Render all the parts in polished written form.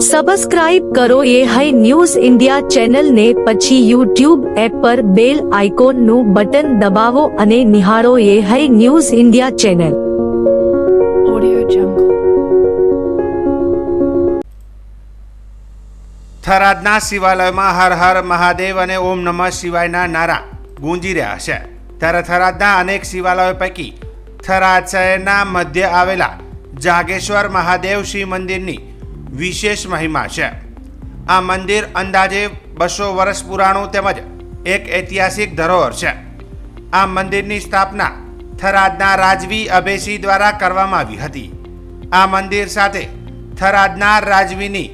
Subscribe કરો એ high news India ચેનલને, પછી યુટ્યુબ એપ પર બેલ આઇકોનનું બટન દબાવો અને નિહાળો એ high news India channel. Audio Jungle. થરાદના શિવાલયમાં હર હર મહાદેવ અને ઓમ નમઃ શિવાયના નારા ગુંજી રહ્યા છે. ત્યારે થરાદના અનેક શિવાલયો પૈકી થરાદ શહેરના મધ્ય આવેલા જાગેશ્વર મહાદેવ શિવ મંદિરની વિશેષ મહિમા છે. આ મંદિર અંદાજે 200 વર્ષ પુરાણું તેમજ એક ઐતિહાસિક ધરોહર છે. આ મંદિરની સ્થાપના થરાદના રાજવી અભેસી દ્વારા કરવામાં આવી હતી. આ મંદિર સાથે થરાદના રાજવીની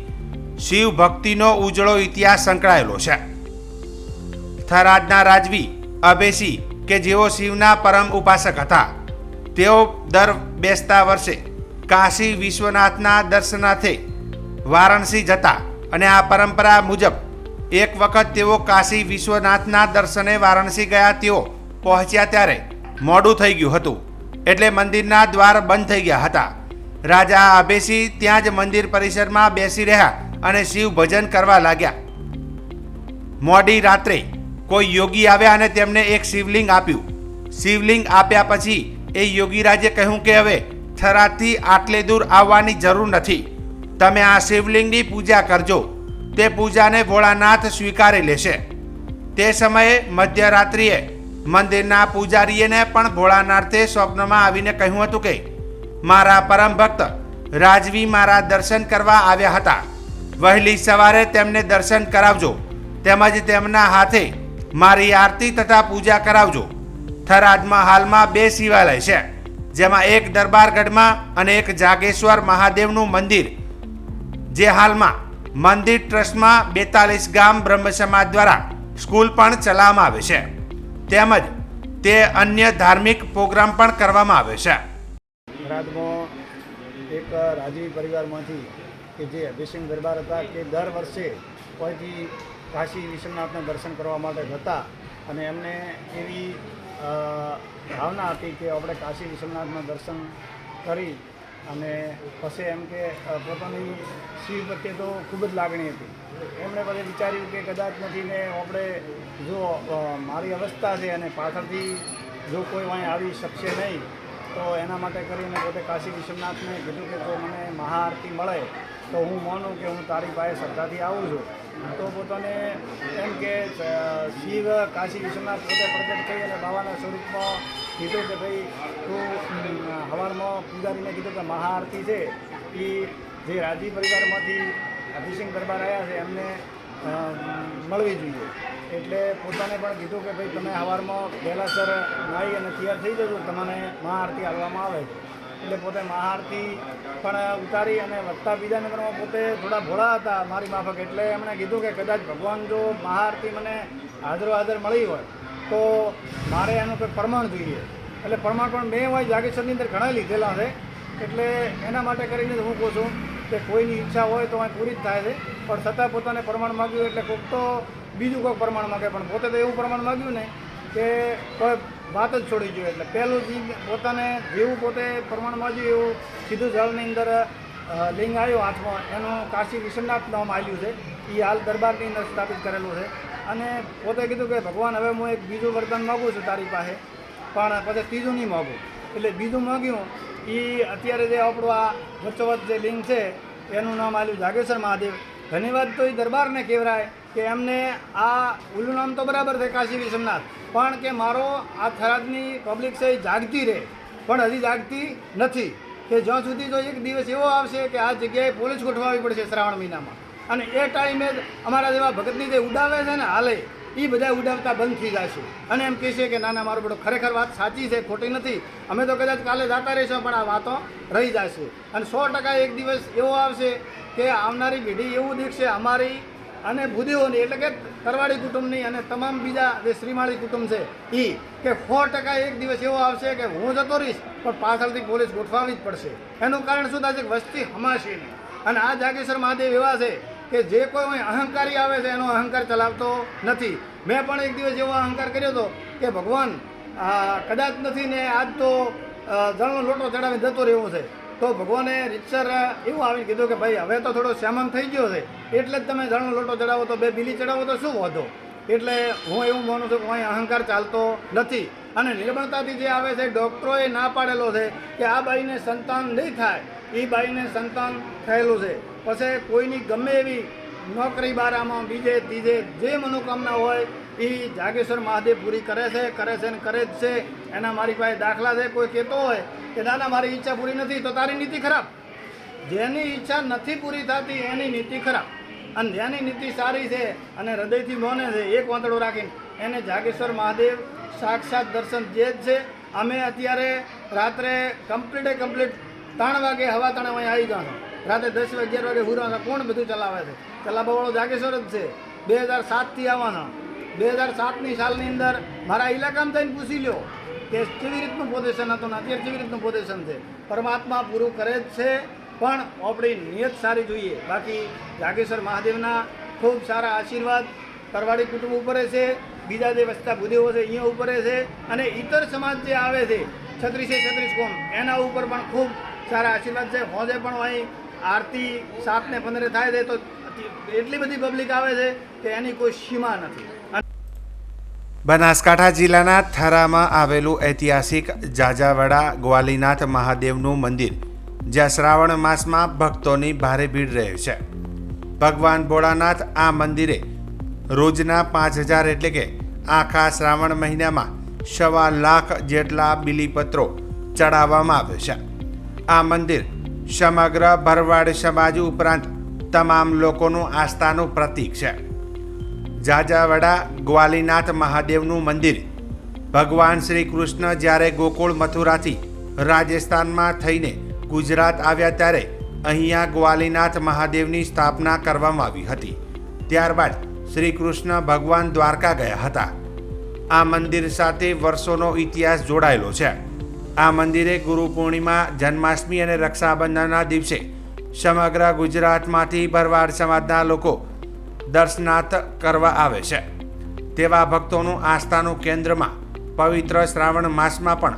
શિવ ભક્તિનો ઉજળો ઇતિહાસ સંકળાયેલો છે. થરાદના રાજવી અભેસી કે જેઓ શિવના પરમ ઉપાસક હતા, તેઓ દર બેસતા વર્ષે કાશી વિશ્વનાથના દર્શનાર્થે વારાણસી જતા અને આ પરંપરા મુજબ એક વખત તેઓ કાશી વિશ્વનાથના દર્શને વારાણસી ગયા. તેઓ પહોંચ્યા ત્યારે મોડું થઈ ગયું હતું, એટલે મંદિરના દ્વાર બંધ થઈ ગયા હતા. રાજા અભેસી ત્યાં જ મંદિર પરિસરમાં બેસી રહ્યા અને શિવ ભજન કરવા લાગ્યા. મોડી રાત્રે કોઈ યોગી આવ્યા અને તેમને એક શિવલિંગ આપ્યું. શિવલિંગ આપ્યા પછી એ યોગીરાજે કહ્યું કે હવે થરાદથી આટલે દૂર આવવાની જરૂર નથી, તમે આ શિવલિંગની પૂજા કરજો, તે પૂજાને ભોળાનાથ સ્વીકારી લેશે. તે સમયે મધ્યરાત્રિએ મંદિરના પૂજારીને પણ ભોળાનાથે સ્વપ્નમાં આવીને કહ્યું હતું કે મારા પરમ ભક્ત રાજવી મારા દર્શન કરવા આવ્યા હતા, વહેલી સવારે તેમને દર્શન કરાવજો, તેમજ તેમના હાથે મારી આરતી તથા પૂજા કરાવજો. થરાદમાં હાલમાં 2 શિવાલય છે, જેમાં એક દરબારગઢમાં અને એક જાગેશ્વર મહાદેવનું મંદિર, જે હાલમાં મંદિર ટ્રસ્ટમાં 42 ગામ બ્રહ્મ સમાજ દ્વારા સ્કૂલ પણ ચલાવવામાં આવે છે, તેમજ તે અન્ય ધાર્મિક પ્રોગ્રામ પણ કરવામાં આવે છે. થરાદમાં એક રાજવી પરિવારમાંથી કે જે અભિસિંહ દરબાર હતા, કે દર વર્ષે કોઈથી કાશી વિશ્વનાથના દર્શન કરવા માટે જતા અને એમને એવી ભાવના હતી કે આપણે કાશી વિશ્વનાથના દર્શન કરી અને પછી એમ કે પોતાની શિવ પ્રત્યે તો ખૂબ જ લાગણી હતી. એમણે પછી વિચાર્યું કે કદાચ નથી ને આપણે જો મારી અવસ્થા છે અને પાછળથી જો કોઈ અહીં આવી શકશે નહીં, તો એના માટે કરીને પોતે કાશી વિશ્વનાથને કીધું કે જો મને મહાઆરતી મળે તો હું માનું કે હું તારી પાસે શ્રદ્ધાથી આવું છું. તો પોતાને એમ કે શિવ કાશી વિશ્વનાથ પોતે પ્રગટ થઈ અને બાબાના સ્વરૂપમાં કીધું કે ભાઈ તું હવારમાં પૂજારીને કીધું કે મહાઆરતી છે એ જે રાજવી પરિવારમાંથી અભિસિંહ દરબાર આવ્યા છે એમને મળવી જોઈએ. એટલે પોતાને પણ કીધું કે ભાઈ તમે સવારમાં વહેલાસર નાહી અને તૈયાર થઈ જજો, તમને મહાઆરતી આપવામાં આવે છે. એટલે પોતે મહાઆરતી પણ ઉતારી અને વત્તા બીજા નંબરમાં પોતે થોડા ભોળા હતા મારી માફક, એટલે એમણે કીધું કે કદાચ ભગવાન જો મહાઆરતી મને હાજરો હાજર મળી હોય તો મારે એનું કંઈક પ્રમાણ જોઈએ. એટલે પ્રમાણ પણ મેં હોય જાગેશ્વરની અંદર ઘણા લીધેલા છે. એટલે એના માટે કરીને હું કહું છું કે કોઈની ઈચ્છા હોય તો અહીં પૂરી જ થાય છે, પણ છતાં પોતાને પ્રમાણ માગ્યું એટલે કોઈક તો બીજું કોઈક પ્રમાણ માગે, પણ પોતે તો એવું પ્રમાણ માગ્યું ને કે કોઈ વાત જ છોડી જોઈએ. એટલે પહેલું પોતાને જેવું પોતે પ્રમાણ માગ્યું એવું સીધું જળની અંદર લિંગ આવ્યું હાથમાં, એનું કાશી વિશ્વનાથ નામ આવ્યું છે. એ હાલ દરબારની અંદર સ્થાપિત કરેલું છે. અને પોતે કીધું કે ભગવાન હવે હું એક બીજું વરદાન માગું છું તારી પાસે, પણ પછી ત્રીજું નહીં માગું. એટલે બીજું માગ્યું એ અત્યારે જે આપણું આ વચ્ચોવચ્ચ જે લિંગ છે એનું નામ આવ્યું જાગેશ્વર મહાદેવ. ધન્યવાદ તો એ દરબારને કહેવાય કે એમને આ ઓલું નામ તો બરાબર છે કાશી વિશ્વનાથ, પણ કે મારો આ થરાદની પબ્લિક છે એ જાગતી રહે, પણ હજી જાગતી નથી. કે જ્યાં સુધી તો એક દિવસ એવો આવશે કે આ જગ્યાએ પોલીસ ગોઠવાવી પડશે શ્રાવણ મહિનામાં, અને એ ટાઈમે જ અમારા જેવા ભગતની જે ઉડાવે છે ને હાલે એ બધા ઉડાવતા બંધ થઈ જશે અને એમ કહેશે કે ના મારું બધું ખરેખર વાત સાચી છે, ખોટી નથી, અમે તો કદાચ કાલે જતા રહીશું પણ આ વાતો રહી જશે. અને 100% એક દિવસ એવો આવશે કે આવનારી પેઢી એવું દેખશે અમારી અને ભૂદેવોની, એટલે કે તરવાડી કુટુંબની અને તમામ બીજા જે શ્રીમાળી કુટુંબ છે એ, કે 100% એક દિવસ એવો આવશે કે હું જતો રહીશ પણ પાછળથી પોલીસ ગોઠવાવી જ પડશે. એનું કારણ શું થશે? વસ્તી હમાશે નહીં. અને આ જાગેશ્વર મહાદેવ એવા છે કે જે કોઈ અહંકારી આવે છે એનો અહંકાર ચલાવતો નથી. મેં પણ એક દિવસ એવો અહંકાર કર્યો હતો કે ભગવાન કદાચ નથી ને આજ તો જળનો લોટો ચડાવી જતો રહેવો છે, તો ભગવાને રીતસર એવું આવીને કીધું કે ભાઈ હવે તો થોડો શ્યામન થઈ ગયો છે, એટલે જ તમે જળનો લોટો ચડાવો તો 2 બીલી ચડાવો તો શું વાંધો. એટલે હું એવું માનું છું કે અહીં અહંકાર ચાલતો નથી. અને નિર્બળતાથી જે આવે છે, ડૉક્ટરોએ ના પાડેલો છે કે આ બાઈને સંતાન નહીં થાય, એ બાઈને સંતાન થયેલું છે. પછી કોઈની ગમે એવી નોકરી બારામાં બીજે ત્રીજે જે મનોકામના હોય એ જાગેશ્વર મહાદેવ પૂરી કરે છે ને કરે જ છે. એના મારી પાસે દાખલા છે. કોઈ કહેતો હોય કે દાદા મારી ઈચ્છા પૂરી નથી, તો તારી નીતિ ખરાબ. જેની ઈચ્છા નથી પૂરી થતી એની નીતિ ખરાબ, અને જેની નીતિ સારી છે અને હૃદયથી મોને છે, એક વાંતડો રાખીને, એને જાગેશ્વર મહાદેવ સાક્ષાત દર્શન જે જ છે. અમે અત્યારે રાત્રે કમ્પ્લીટ 3 વાગે હવા 3 અહીં આવી ગયા છો. રાત્રે 10 11 વાગે હુરા કોણ બધું ચલાવે છે? ચલાવવાવાળો જાગેશ્વર જ છે. 2007થી આવવાના. 2007ની સાલની અંદર મારા ઇલાકામાં થઈને પૂછી લ્યો કે કેવી રીતનું પોઝિશન હતું ને અત્યારે કેવી રીતનું પોઝિશન છે. પરમાત્મા પૂરું કરે જ છે, પણ આપણી નિયત સારી જોઈએ. બાકી જાગેશ્વર મહાદેવના ખૂબ સારા આશીર્વાદ તરવાડી કુટુંબ ઉપર છે, બીજા જે વસતા ભૂદેવો છે અહીંયા ઉપર છે, અને ઇતર સમાજ જે આવે છે 36 કોમ એના ઉપર પણ ખૂબ સારા આશીર્વાદ છે. હોજે પણ અહીં આરતી 7 ને 15 થાય છે, તો એટલી બધી પબ્લિક આવે છે કે એની કોઈ સીમા નથી. બનાસકાંઠા જિલ્લાના થરામાં આવેલું ઐતિહાસિક જાજાવાડા ગ્વાલીનાથ મહાદેવનું મંદિર, જ્યાં શ્રાવણ માસમાં ભક્તોની ભારે ભીડ રહે છે. ભગવાન ભોળાનાથ આ મંદિરે રોજના 5000 એટલે કે આખા શ્રાવણ મહિનામાં 1.25 લાખ જેટલા બીલીપત્રો ચડાવવામાં આવે છે. આ મંદિર સમગ્ર ભરવાડ સમાજ ઉપરાંત તમામ લોકોનું આસ્થાનું પ્રતીક છે. જાજાવાડા ગ્વાલીનાથ મહાદેવનું મંદિર ભગવાન શ્રી કૃષ્ણ જ્યારે ગોકુળ મથુરાથી રાજસ્થાનમાં થઈને ગુજરાત આવ્યા ત્યારે અહીંયા ગ્વાલીનાથ મહાદેવની સ્થાપના કરવામાં આવી હતી. ત્યારબાદ શ્રી કૃષ્ણ ભગવાન દ્વારકા ગયા હતા. આ મંદિર સાથે વર્ષોનો ઇતિહાસ જોડાયેલો છે. આ મંદિરે ગુરુ પૂર્ણિમા, જન્માષ્ટમી અને રક્ષાબંધનના દિવસે સમગ્ર ગુજરાતમાંથી ભરવાડ સમાજના લોકો દર્શનાર્થ કરવા આવે છે. તેવા ભક્તોનું આસ્થાનું કેન્દ્રમાં પવિત્ર શ્રાવણ માસમાં પણ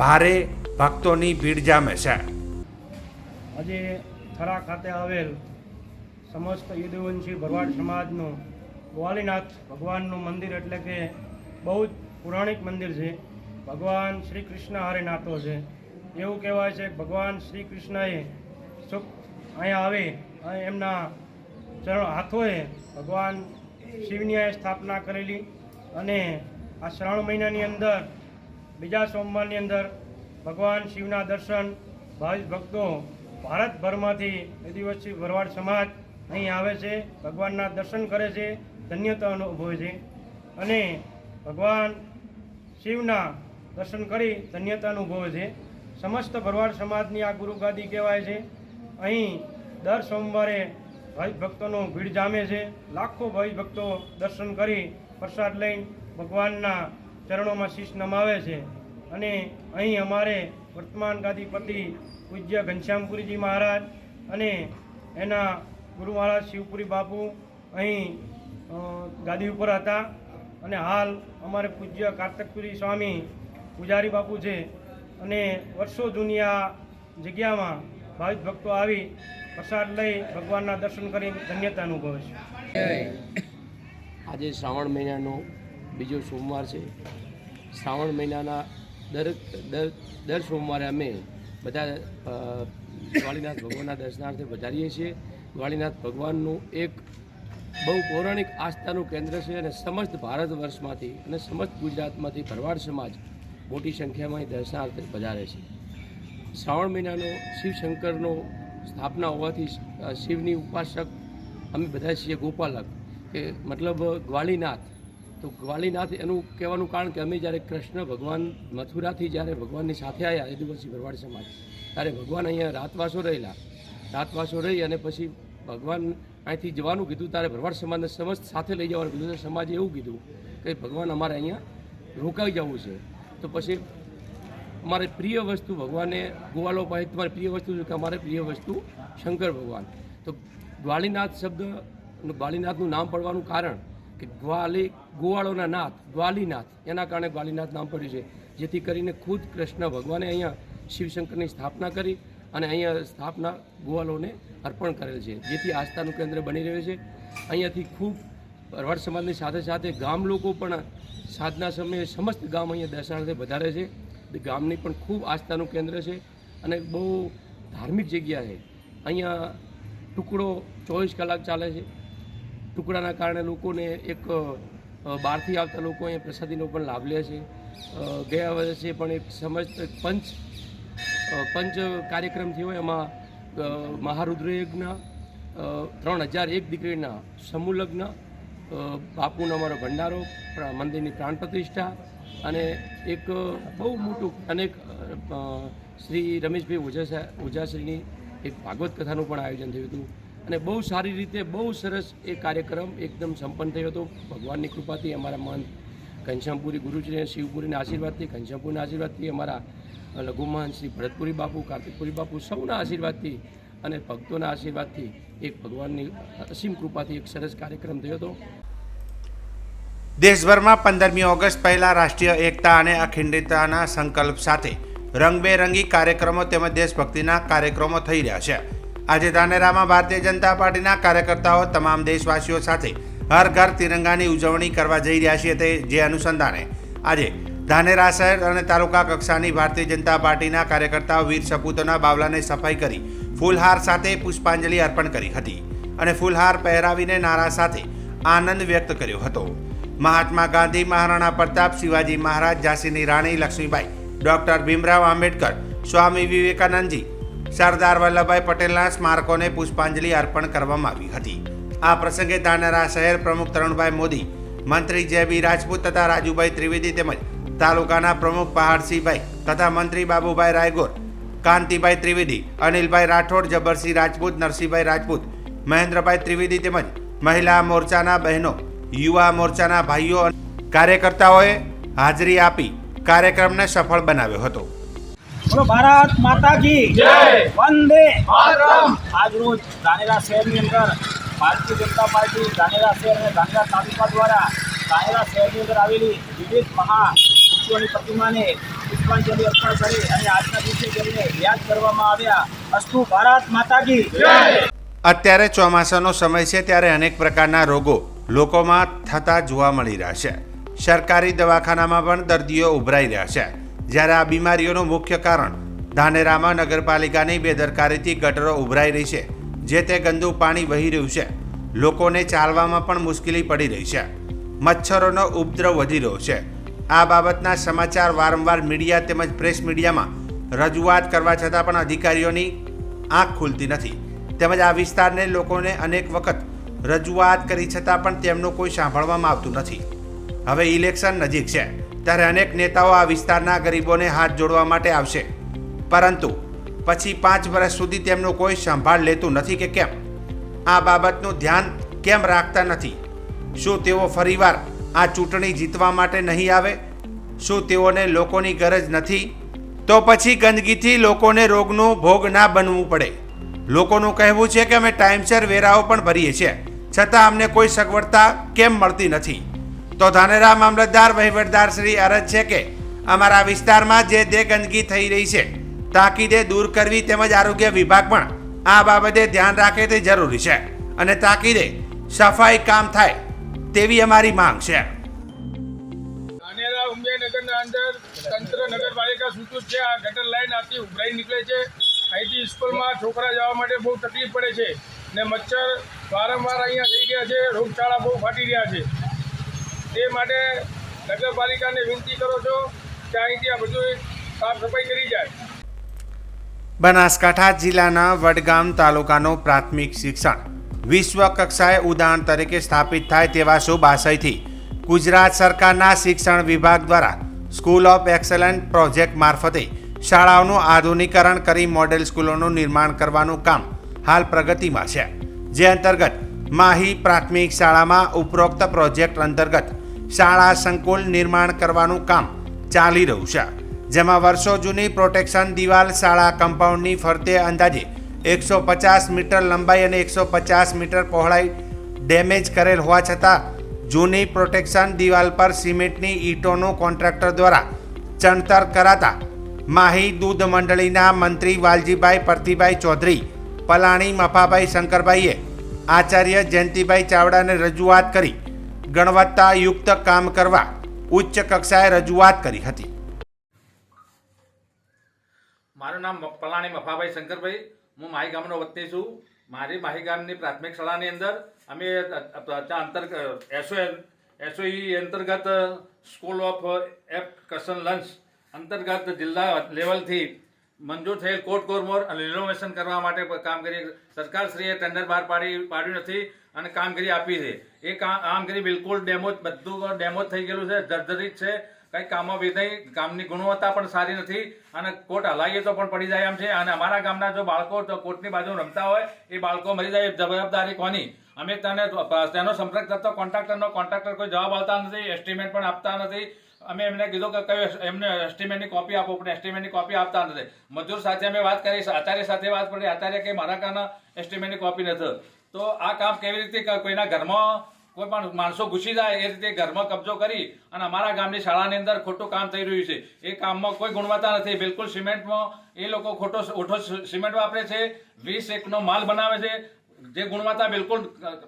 ભારે ભક્તોની ભીડ જામે છે. આજે થરા ખાતે આવેલ સમસ્ત યદુવંશી ભરવાડ સમાજનું ગ્વાલીનાથ ભગવાનનું મંદિર એટલે કે બહુ જ પૌરાણિક મંદિર છે. ભગવાન શ્રી કૃષ્ણ હારે નાતો છે. એવું કહેવાય છે કે ભગવાન શ્રી કૃષ્ણએ અહીંયા આવે અને એમના ચરણ હાથોએ ભગવાન શિવની સ્થાપના કરેલી, અને આ શ્રાવણ મહિનાની અંદર બીજા સોમવારની અંદર ભગવાન શિવના દર્શન ભાવિક ભક્તો ભારતભરમાંથી આદિવાસી ભરવાડ સમાજ અહીં આવે છે, ભગવાનના દર્શન કરે છે, ધન્યતા અનુભવે છે, અને ભગવાન શિવના દર્શન કરી ધન્યતા અનુભવે છે. સમસ્ત ભરવાડ સમાજની આ ગુરુગાદી કહેવાય છે. અહીં દર સોમવારે ભાવિક ભક્તોનો ભીડ જામે છે. લાખો ભાવિક ભક્તો દર્શન કરી પ્રસાદ લઈને ભગવાનના ચરણોમાં શીશ નમાવે છે. અને અહીં અમારે વર્તમાન ગાદીપતિ પૂજ્ય ઘનશ્યામપુરીજી મહારાજ અને એના ગુરુ મહારાજ શિવપુરી બાપુ અહીં ગાદી ઉપર હતા, અને હાલ અમારે પૂજ્ય કાર્તકપુરી સ્વામી પૂજારી બાપુ છે. અને વર્ષો જૂની આ જગ્યામાં ભાવિક ભક્તો આવી પ્રસાદ લઈ ભગવાનના દર્શન કરી ધન્યતા અનુભવે છે. આજે શ્રાવણ મહિનાનો બીજો સોમવાર છે. શ્રાવણ મહિનાના દર સોમવારે અમે બધા ગ્વાલીનાથ ભગવાનના દર્શનાર્થે પધારીએ છીએ. ગ્વાલીનાથ ભગવાનનું એક બહુ પૌરાણિક આસ્થાનું કેન્દ્ર છે, અને સમસ્ત ભારત વર્ષમાંથી અને સમસ્ત ગુજરાતમાંથી ભરવાડ સમાજ મોટી સંખ્યામાં અહીં દર્શનાર્થે પધારે છે. શ્રાવણ મહિનાનો શિવશંકરનો સ્થાપના હોવાથી શિવની ઉપાસક અમે બધા છીએ ગોપાલક, કે મતલબ ગ્વાલીનાથ. તો ગ્વાલીનાથ એનું કહેવાનું કારણ કે અમે જ્યારે કૃષ્ણ ભગવાન મથુરાથી જ્યારે ભગવાનની સાથે આવ્યા આદિવાસી ભરવાડ સમાજ, ત્યારે ભગવાન અહીંયા રાતવાસો રહેલા. રાતવાસો રહી અને પછી ભગવાન અહીંથી જવાનું કીધું, ત્યારે ભરવાડ સમાજને સમસ્ત સાથે લઈ જવાનું કીધું. સમાજે એવું કીધું કે ભગવાન અમારે અહીંયા રોકાઈ જવું છે. તો પછી અમારે પ્રિય વસ્તુ ભગવાને ગોવાલો પાસે તમારી પ્રિય વસ્તુ છે, કે અમારે પ્રિય વસ્તુ શંકર ભગવાન. તો ગ્વાલીનાથ શબ્દ, ગ્વાલીનાથનું નામ પડવાનું કારણ કે ગોવાળોના નાથ ગ્વાલીનાથ, એના કારણે ગ્વાલીનાથ નામ પડ્યું છે. જેથી કરીને ખુદ કૃષ્ણ ભગવાને અહીંયા શિવશંકરની સ્થાપના કરી અને અહીંયા સ્થાપના ગોવાલોને અર્પણ કરેલ છે, જેથી આસ્થાનું કેન્દ્ર બની રહ્યું છે. અહીંયાથી ખૂબ ભરવાડ સમાજની સાથે સાથે ગામ લોકો પણ સાંજના સમયે સમસ્ત ગામ અહીંયા દર્શનાર્થે વધારે છે. ગામની પણ ખૂબ આસ્થાનું કેન્દ્ર છે અને બહુ ધાર્મિક જગ્યા છે. અહીંયા ટુકડો 24 કલાક ચાલે છે. ટુકડાના કારણે લોકોને એક બહારથી આવતા લોકો અહીંયા પ્રસાદીનો પણ લાભ લે છે. ગયા વર્ષે પણ એક સમસ્ત પંચ કાર્યક્રમ થયો, એમાં મહારુદ્રયજ્ઞ, 3001 દીકરીના સમૂહ લગ્ન, બાપુનો અમારો ભંડારો, મંદિરની પ્રાણ પ્રતિષ્ઠા અને એક બહુ મોટું અનેક શ્રી રમેશભાઈ ઓઝાશ્રીની એક ભાગવત કથાનું પણ આયોજન થયું હતું અને બહુ સારી રીતે બહુ સરસ એ કાર્યક્રમ એકદમ સંપન્ન થયો હતો. ભગવાનની કૃપાથી અમારા મહંત ઘનશ્યામપુરી ગુરુજી શિવપુરીના આશીર્વાદથી, ઘનશ્યામપુરીના આશીર્વાદથી, અમારા લઘુમહંત શ્રી ભરતપુરી બાપુ, કાર્તિકપુરી બાપુ, સૌના આશીર્વાદથી અને ભક્તોના આશીર્વાદથી એક ભગવાનની અસીમ કૃપાથી એક સરસ કાર્યક્રમ થયો હતો. દેશભરમાં 15મી ઓગસ્ટ પહેલા રાષ્ટ્રીય એકતા અને અખંડિતતાના સંકલ્પ સાથે રંગબેરંગી કાર્યક્રમો તેમજ દેશભક્તિના કાર્યક્રમો થઈ રહ્યા છે. આજે ધાનેરામાં ભારતીય જનતા પાર્ટીના કાર્યકર્તાઓ તમામ દેશવાસીઓ સાથે હર ઘર તિરંગાની ઉજવણી કરવા જઈ રહ્યા છે. જે અનુસંધાને આજે ધાનેરા શહેર અને તાલુકા કક્ષાની ભારતીય જનતા પાર્ટીના કાર્યકર્તાઓ વીર સપૂતોના બાવલાને સફાઈ કરી ફૂલહાર સાથે પુષ્પાંજલિ અર્પણ કરી હતી અને ફૂલહાર પહેરાવીને નારા સાથે આનંદ વ્યક્ત કર્યો હતો. મહાત્મા ગાંધી, મહારાણા પ્રતાપ, શિવાજી મહારાજ, ઝાંસીની રાણી લક્ષ્મીબાઈ, ડૉક્ટર ભીમરાવ આંબેડકર, સ્વામી વિવેકાનંદજી, સરદાર વલ્લભભાઈ પટેલના સ્મારકોને પુષ્પાંજલિ અર્પણ કરવામાં આવી હતી. આ પ્રસંગે ધાનેરા શહેર પ્રમુખ તરુણભાઈ મોદી, મંત્રી જયબી રાજપૂત તથા રાજુભાઈ ત્રિવેદી તેમજ તાલુકાના પ્રમુખ પહાડસિંહભાઈ તથા મંત્રી બાબુભાઈ રાયગોર, કાંતિભાઈ ત્રિવેદી, અનિલભાઈ રાઠોડ, જબરસિંહ રાજપૂત, નરસિંહભાઈ રાજપૂત, મહેન્દ્રભાઈ ત્રિવેદી તેમજ મહિલા મોરચાના બહેનો, યુવા મોરચાના ભાઈઓ અને કાર્યકર્તાઓએ હાજરી આપી કાર્યક્રમને સફળ બનાવ્યો હતો. બોલો ભારત માતા કી જય, વંદે માતરમ. આજ રોજ ધાનેરા શહેરની અંદર ભારતીય જનતા પાર્ટી ધાનેરા શહેર અને ધાનેરા તાલુકા દ્વારા ધાનેરા શહેરની અંદર આવેલી વિવિધ મહાપુરુષોની પ્રતિમાને પુષ્પાંજલિ અર્પણ કરી અને આજના દિવસે તેમને યાદ કરવામાં આવ્યા. અસ્તુ ભારત માતા કી જય. અત્યારે ચોમાસાનો સમય છે, ત્યારે અનેક પ્રકારના રોગો લોકોમાં થતા જોવા મળી રહ્યા છે. સરકારી દવાખાનામાં પણ દર્દીઓ ઉભરાઈ રહ્યા છે. જ્યારે આ બીમારીઓનું મુખ્ય કારણ ધાનેરામાં નગરપાલિકાની બેદરકારીથી ગટરો ઉભરાઈ રહી છે, જે તે ગંદુ પાણી વહી રહ્યું છે. લોકોને ચાલવામાં પણ મુશ્કેલી પડી રહી છે. મચ્છરોનો ઉપદ્રવ વધી રહ્યો છે. આ બાબતના સમાચાર વારંવાર મીડિયા તેમજ પ્રેસ મીડિયામાં રજૂઆત કરવા છતાં પણ અધિકારીઓની આંખ ખુલતી નથી. તેમજ આ વિસ્તારને લોકોને અનેક વખત રજૂઆત કરી છતાં પણ તેમનું કોઈ સાંભળવામાં આવતું નથી. હવે ઇલેક્શન નજીક છે, ત્યારે અનેક નેતાઓ આ વિસ્તારના ગરીબોને હાથ જોડવા માટે આવશે, પરંતુ પછી 5 વર્ષ સુધી તેમનું કોઈ સંભાળ લેતું નથી કે કેમ? આ બાબતનું ધ્યાન કેમ રાખતા નથી? શું તેઓ ફરીવાર આ ચૂંટણી જીતવા માટે નહીં આવે? શું તેઓને લોકોની ગરજ નથી? તો પછી ગંદકીથી લોકોને રોગનો ભોગ ના બનવું પડે. લોકોનું કહેવું છે કે અમે ટાઈમસર વેરાઓ પણ ભરીએ છીએ, છતાં અમને કોઈ સગવડતા કેમ મળતી નથી? તો ધાનેરા મામલતદાર વહીવટદાર શ્રી અરજ છે કે અમારા વિસ્તારમાં જે ગંદકી થઈ રહી છે તાકીદે દૂર કરવી, તેમજ આરોગ્ય વિભાગ પણ આ બાબતે ધ્યાન રાખે તે જરૂરી છે અને તાકીદે સફાઈ કામ થાય તેવી અમારી માંગ છે. ધાનેરા ઉમિયાનગરના અંદર તંત્ર નગરપાલિકા સૂચિત છે. આ ગટર લાઈન આખી ઉભરાઈ નીકળે છે. અહીંથી સ્કૂલમાં છોકરા જવા માટે બહુ તકલીફ પડે છે ને મચ્છર વારંવાર અહીંયા થઈ ગયા છે. રોગચાળા બહુ ફાટી રહ્યા છે. તે માટે નગરપાલિકાને વિનંતી કરો છો કે અહીંથી આ બધું સાફ સફાઈ કરી જાય. બનાસકાંઠા જિલ્લાના વડગામ તાલુકાનું પ્રાથમિક શિક્ષણ વિશ્વ કક્ષાએ ઉદાહરણ તરીકે સ્થાપિત થાય તેવા શુભ આશયથી ગુજરાત સરકારના શિક્ષણ વિભાગ દ્વારા સ્કૂલ ઓફ એક્સલન્સ પ્રોજેક્ટ મારફતે શાળાઓનું આધુનિકરણ કરી મોડેલ સ્કૂલોનું નિર્માણ કરવાનું કામ હાલ પ્રગતિમાં છે. જે અંતર્ગત માહી પ્રાથમિક શાળામાં ઉપરોક્ત પ્રોજેક્ટ અંતર્ગત શાળા સંકુલ નિર્માણ કરવાનું કામ ચાલી રહ્યું છે, જેમાં વર્ષો જૂની પ્રોટેક્શન દિવાલ શાળા કમ્પાઉન્ડની ફરતે અંદાજે 150 મીટર લંબાઈ અને 150 મીટર પહોળાઈ ડેમેજ કરેલ હોવા છતાં જૂની પ્રોટેક્શન દિવાલ પર સિમેન્ટની ઈંટોનું કોન્ટ્રાક્ટર દ્વારા ચણતર કરાતા માહી દૂધ મંડળીના મંત્રી વાલજીભાઈ પરથીભાઈ ચૌધરી, પલાણી મફાભાઈ શંકરભાઈએ આચાર્ય જયંતિભાઈ ચાવડાને રજૂઆત કરી ગુણવત્તાયુક્ત કામ કરવા ઉચ્ચ કક્ષાએ રજૂઆત કરી હતી. મારું નામ પલાણી મફાભાઈ શંકરભાઈ, હું માહી ગામનો વતની છું. મારી માહી ગામની પ્રાથમિક શાળાની અંદર અમે એસઓઈ અંતર્ગત સ્કૂલ ઓફ એપ્લિકેશન લંચ અંતર્ગત જિલ્લા લેવલથી મંજૂર થયેલ કોટ કોરમોર અને રિનોવેશન કરવા માટે કામગીરી સરકારશ્રીએ ટેન્ડર બહાર પાડ્યું નથી અને કામગીરી આપી છે. એ કામગીરી બિલકુલ બધું ડેમોજ થઈ ગયેલું છે, જર્જરિત છે, કંઈ કામમાં બી નહીં. કામની ગુણવત્તા પણ સારી નથી અને કોટ હલાવીએ તો પણ પડી જાય એમ છે. અને અમારા ગામના જો બાળકો કોટની બાજુ રમતા હોય એ બાળકો મરી જાય, જવાબદારી કોની? અમે તેનો સંપર્ક કરતો કોન્ટ્રાક્ટર કોઈ જવાબ આપતા નથી, એસ્ટિમેટ પણ આપતા નથી. અમે એમને કીધું કે કયો એમને એસ્ટિમેટની કોપી આપો, પણ એસ્ટિમેટની કોપી આપતા નથી. મજૂર સાથે અમે વાત કરી, આચાર્ય સાથે વાત કરી, આચાર્ય કે મારા કારના એસ્ટિમેટની કોપી નથી. તો આ કામ કેવી રીતે કોઈના ઘરમાં કોઈ પણ માણસો ઘૂસી જાય એ રીતે ઘરમાં કબજો કરી અને અમારા ગામની શાળાની અંદર ખોટું કામ થઈ રહ્યું છે. એ કામમાં કોઈ ગુણવત્તા નથી. બિલકુલ સિમેન્ટમાં એ લોકો ઓછો સિમેન્ટ વાપરે છે, 20 એકનો માલ બનાવે છે, જે ગુણવત્તા બિલકુલ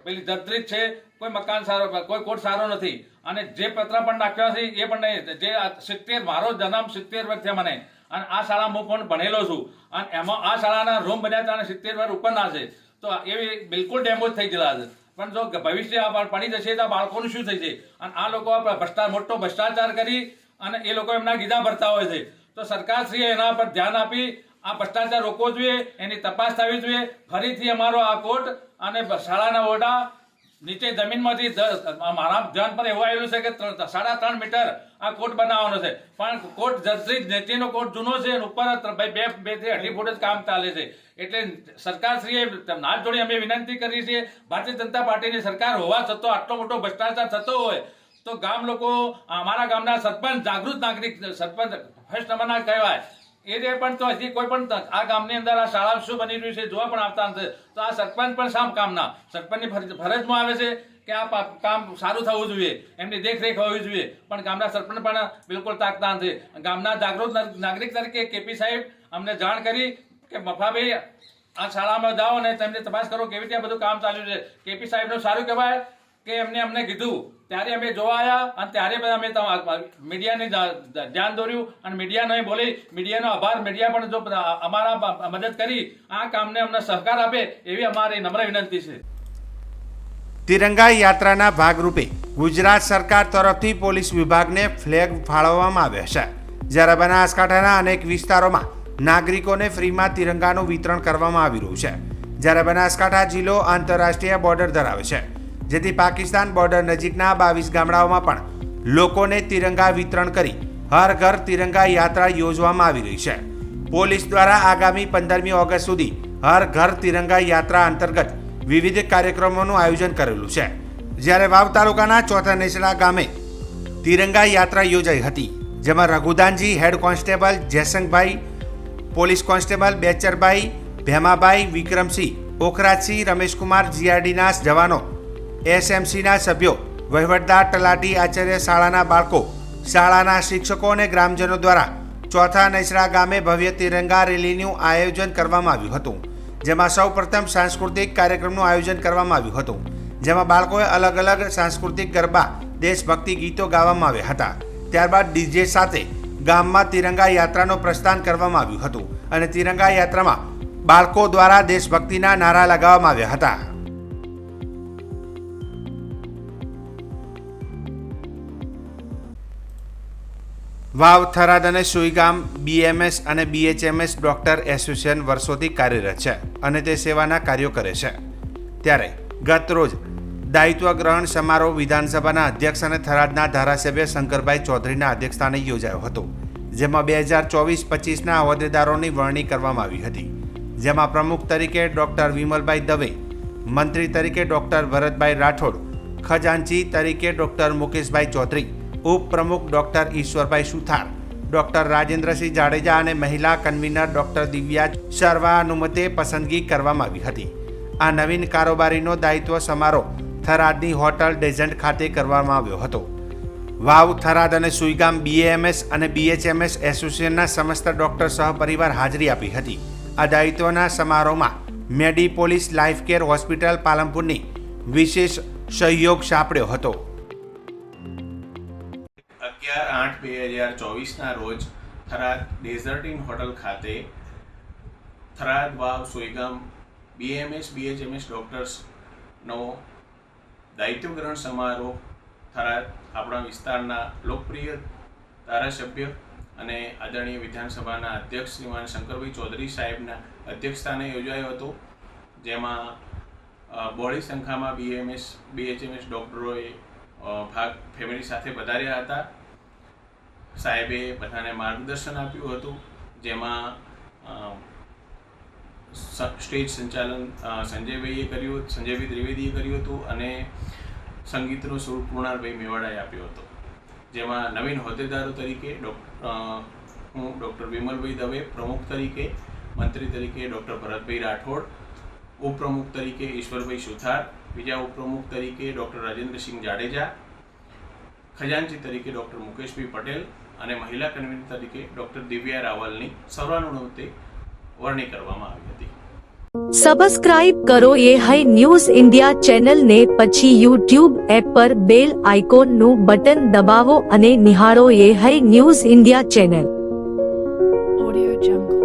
પેલી જર્જરિત છે. કોઈ મકાન સારો, કોઈ કોટ સારો નથી. અને જે પત્ર પણ નાખ્યા છે એ પણ નહીં. જે 70, મારો જન્મ 70 વર્ષ થયા મને, અને આ શાળામાં હું પણ ભણેલો છું. અને એમાં આ શાળાના રૂમ બન્યા હતા અને 70 વર્ષ ઉપરના છે. તો એવી બિલકુલ ડેમોજ થઈ ગયેલા છે. પણ જો ભવિષ્ય પડી જશે તો બાળકોનું શું થશે? અને આ લોકો મોટો ભ્રષ્ટાચાર કરી અને એ લોકો એમના ગીધા ભરતા હોય છે. તો સરકારશ્રીએ એના પર ધ્યાન આપી આ ભ્રષ્ટાચાર રોકવો જોઈએ, એની તપાસ થવી જોઈએ. ફરીથી અમારો આ કોટ અને શાળાના ઓરડા નીચે જમીનમાંથી મારા ધ્યાન પર એવું આવેલું છે કે 3.5 મીટર આ કોટ બનાવવાનો છે. પણ કોટ જર્જરિત, નીચેનો કોટ જૂનો છે અને ઉપર 2 થી 2.5 ફૂટ જ કામ ચાલે છે. એટલે સરકારશ્રીએ હાથ જોડી અમે વિનંતી કરી છે, ભારતીય જનતા પાર્ટીની સરકાર હોવા છતાં આટલો મોટો ભ્રષ્ટાચાર થતો હોય તો ગામ લોકો, અમારા ગામના સરપંચ, જાગૃત નાગરિક સરપંચ ફર્સ્ટ નંબરના કહેવાય, એ પણ તો હજી કોઈ પણ આ ગામની અંદર આ શાળા શું બની રહ્યું છે જોવા પણ આવતા નથી. તો આ સરપંચ પણ સામ કામના સરપંચની ફરજમાં આવે છે કે આ કામ સારું થવું જોઈએ, એમની દેખરેખ હોવી જોઈએ. પણ ગામના સરપંચ પણ બિલકુલ તાકતા નથી. ગામના જાગૃત નાગરિક તરીકે કેપી સાહેબ અમને જાણ કરી કે મફાભાઈ આ શાળામાં જાઓ અને તેમને તપાસ કરો કેવી રીતે આ બધું કામ ચાલ્યું છે. કેપી સાહેબનું સારું કહેવાય કે અમને કીધું ત્યારે અમે જોવા આવ્યા અને ત્યારે અમે મીડિયાને ધ્યાન દોર્યું અને મીડિયા નહીં બોલી. મીડિયાનો આભાર. મીડિયા પણ જો અમારા મદદ કરી આ કામને અમને સહકાર આપે એવી અમારી નમ્ર વિનંતી છે. તિરંગા યાત્રાના ભાગરૂપે ગુજરાત સરકાર તરફથી પોલીસ વિભાગને ફ્લેગ ફાળવવામાં આવ્યા છે. જ્યારે બનાસકાંઠાના અનેક વિસ્તારોમાં નાગરિકોને ફ્રીમાં તિરંગાનું વિતરણ કરવામાં આવી રહ્યું છે. જ્યારે બનાસકાંઠા જિલ્લો આંતરરાષ્ટ્રીય બોર્ડર ધરાવે છે, જેથી પાકિસ્તાન બોર્ડર નજીકના 22 ગામડાઓમાં પણ લોકોને તિરંગા વિતરણ કરી હર ઘર તિરંગા યાત્રા યોજવામાં આવી રહી છે. પોલીસ દ્વારા આગામી 15મી ઓગસ્ટ સુધી હર ઘર તિરંગા યાત્રા અંતર્ગત વિવિધ કાર્યક્રમોનું આયોજન કરેલું છે. જ્યારે વાવ તાલુકાના ચોથા નેસડા ગામે તિરંગા યાત્રા યોજાઈ હતી, જેમાં Raghudanji head constable, Jaysangbhai police constable, Becharbhai, Bhemabhai, Vikramsinh, Okharajsinh, Rameshkumar, જીઆરડીના જવાનો, એસએમસીના સભ્યો, વહીવટદાર, તલાટી, આચાર્ય, શાળાના બાળકો, શાળાના શિક્ષકો અને ગ્રામજનો દ્વારા ચોથા નેસડા ગામે ભવ્ય તિરંગા રેલીનું આયોજન કરવામાં આવ્યું હતું. જેમાં સૌપ્રથમ સાંસ્કૃતિક કાર્યક્રમનું આયોજન કરવામાં આવ્યું હતું, જેમાં બાળકોએ અલગ અલગ સાંસ્કૃતિક ગરબા, દેશભક્તિ ગીતો ગાવામાં આવ્યા હતા. ત્યારબાદ ડીજે સાથે ગામમાં તિરંગા યાત્રાનું પ્રસ્થાન કરવામાં આવ્યું હતું અને તિરંગા યાત્રામાં બાળકો દ્વારા દેશભક્તિના નારા લગાવવામાં આવ્યા હતા. વાવ, થરાદ અને સુઈગામ બીએમએસ અને બીએચએમએસ ડોક્ટર એસોસિએશન વર્ષોથી કાર્યરત છે અને તે સેવાના કાર્યો કરે છે. ત્યારે ગત રોજ દાયિત્વ ગ્રહણ સમારોહ વિધાનસભાના અધ્યક્ષ અને થરાદના ધારાસભ્ય શંકરભાઈ ચૌધરીના અધ્યક્ષસ્થાને યોજાયો હતો, જેમાં 2024-25ના હોદ્દેદારોની વરણી કરવામાં આવી હતી. જેમાં પ્રમુખ તરીકે ડોક્ટર વિમલભાઈ દવે, મંત્રી તરીકે ડોક્ટર ભરતભાઈ રાઠોડ, ખજાનચી તરીકે ડોક્ટર મુકેશભાઈ ચૌધરી, ઉપપ્રમુખ ડોક્ટર ઈશ્વરભાઈ સુથાર, ડોક્ટર રાજેન્દ્રસિંહ જાડેજા અને મહિલા કન્વીનર ડોક્ટર દિવ્યા સર્વાનુમતે પસંદગી કરવામાં આવી હતી. આ નવીન કારોબારીનો દાયિત્વ સમારોહ થરાદની હોટલ ડેઝન્ટ ખાતે કરવામાં આવ્યો હતો. વાવ, થરાદ અને સુઈગામ BAMS અને BHMS એસોસિએશનના સમસ્ત ડોક્ટર સહપરિવાર હાજરી આપી હતી. આ દાયિત્વના સમારોહમાં મેડી પોલીસ લાઈફ કેર હોસ્પિટલ પાલનપુરની વિશેષ સહયોગ સાંપડ્યો હતો. 11/8/2024 રોજ થરાદ ડેઝર્ટ ઇન હોટલ ખાતે થરાદ, વાવ, સોઈગામ BAMS BHMS ડોક્ટર્સનો દાયિત્વ ગ્રહણ સમારોહ થરાદ આપણા વિસ્તારના લોકપ્રિય ધારાસભ્ય અને આદરણીય વિધાનસભાના અધ્યક્ષ શ્રીમાન શંકરભાઈ ચૌધરી સાહેબના અધ્યક્ષસ્થાને યોજાયો હતો, જેમાં બહોળી સંખ્યામાં BAMS BHMS ડૉક્ટરોએ ભાગ ફેમિલી સાથે વધાર્યા હતા. સાહેબે બધાને માર્ગદર્શન આપ્યું હતું, જેમાં સ્ટેજ સંચાલન સંજયભાઈ ત્રિવેદીએ કર્યું હતું અને સંગીતનો સુર કૃણાલભાઈ મેવાડાએ આપ્યો હતો. જેમાં નવીન હોદ્દેદારો તરીકે હું ડૉક્ટર વિમલભાઈ દવે, પ્રમુખ તરીકે, મંત્રી તરીકે ડૉક્ટર ભરતભાઈ રાઠોડ, ઉપપ્રમુખ તરીકે ઈશ્વરભાઈ સુથાર, બીજા ઉપપ્રમુખ તરીકે ડૉક્ટર રાજેન્દ્રસિંહ જાડેજા, ખજાનચી તરીકે ડૉક્ટર મુકેશભાઈ પટેલ અને મહિલા કન્વીનર તરીકે ડૉક્ટર દિવ્યા રાવલની સર્વાનુમતે વરણી કરવામાં આવી હતી. સબસ્ક્રાઇબ કરો ये है न्यूज़ इंडिया चैनल ने પછી YouTube એપ પર બેલ આઇકોનનું બટન દબાવો અને નિહાળો ये है news India channel. Audio Jungle.